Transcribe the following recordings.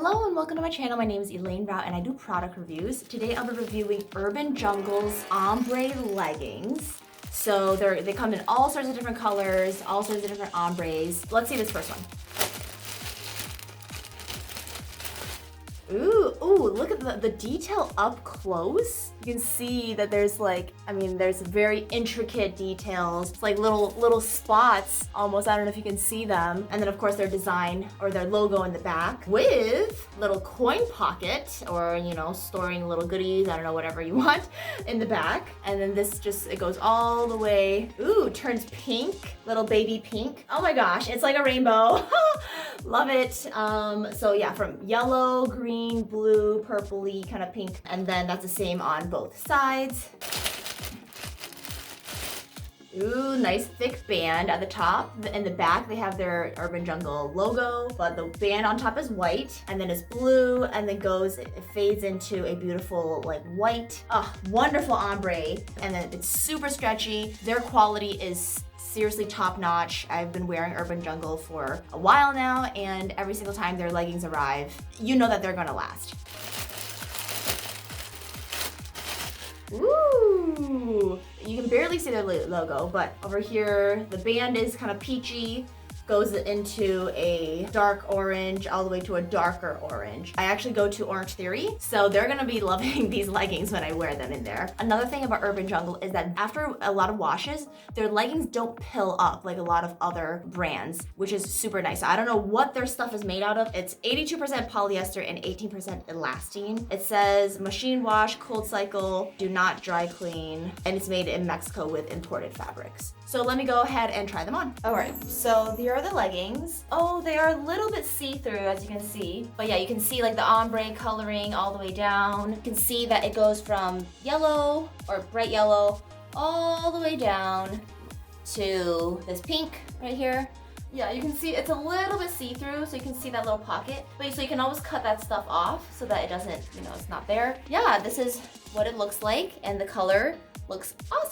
Hello and welcome to my channel. My name is Elaine Rau and I do product reviews. Today I'll be reviewing Urban Jungle's Ombre leggings. So they come in all sorts of different colors, all sorts of different ombres. Let's see this first one. Ooh, look at the detail up close. You can see that there's there's very intricate details. It's like little spots almost. I don't know if you can see them. And then of course their design or their logo in the back with little coin pocket or, storing little goodies, I don't know, whatever you want in the back. And then it goes all the way. Ooh, turns pink, little baby pink. Oh my gosh, it's like a rainbow. Love it. So yeah, from yellow, green, blue, purpley, kind of pink. And then that's the same on both sides. Ooh, nice thick band at the top. In the back, they have their Urban Jungle logo, but the band on top is white, and then it's blue, and then it fades into a beautiful white, wonderful ombre. And then it's super stretchy. Their quality is seriously top notch. I've been wearing Urban Jungle for a while now, and every single time their leggings arrive, you know that they're gonna last. Ooh, you can barely see their logo, but over here, the band is kind of peachy, goes into a dark orange all the way to a darker orange. I actually go to Orange Theory, so they're gonna be loving these leggings when I wear them in there. Another thing about Urban Jungle is that after a lot of washes, their leggings don't pill up like a lot of other brands, which is super nice. I don't know what their stuff is made out of. It's 82% polyester and 18% elastane. It says machine wash, cold cycle, do not dry clean, and it's made in Mexico with imported fabrics. So let me go ahead and try them on. All right, so here are the leggings. Oh, they are a little bit see-through, as you can see. But yeah, you can see the ombre coloring all the way down. You can see that it goes from yellow or bright yellow all the way down to this pink right here. Yeah, you can see it's a little bit see-through, so you can see that little pocket. So you can always cut that stuff off so that it doesn't, it's not there. Yeah, this is what it looks like, and the color looks awesome.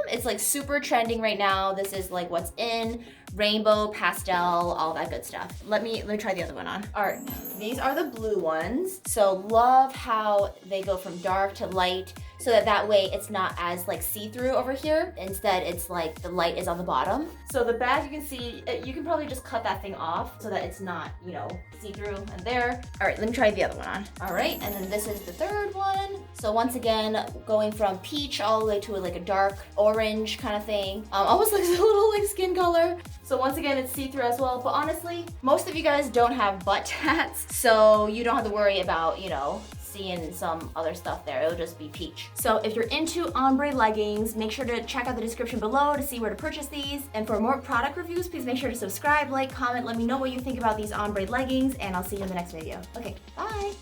It's super trending right now. This is what's in, rainbow, pastel, all that good stuff. Let me try the other one on. All right, these are the blue ones. So love how they go from dark to light, so that way it's not as see-through over here. Instead, it's the light is on the bottom. So the back, you can see, you can probably just cut that thing off so that it's not, see-through and there. All right, let me try the other one on. All right, and then this is the third one. So once again, going from peach all the way to a dark orange kind of thing. Almost looks a little skin color. So once again, it's see-through as well. But honestly, most of you guys don't have butt tats, so you don't have to worry about, seeing some other stuff there. It'll just be peach. So if you're into ombre leggings, make sure to check out the description below to see where to purchase these. And for more product reviews, please make sure to subscribe, comment, let me know what you think about these ombre leggings, and I'll see you in the next video. Okay, bye.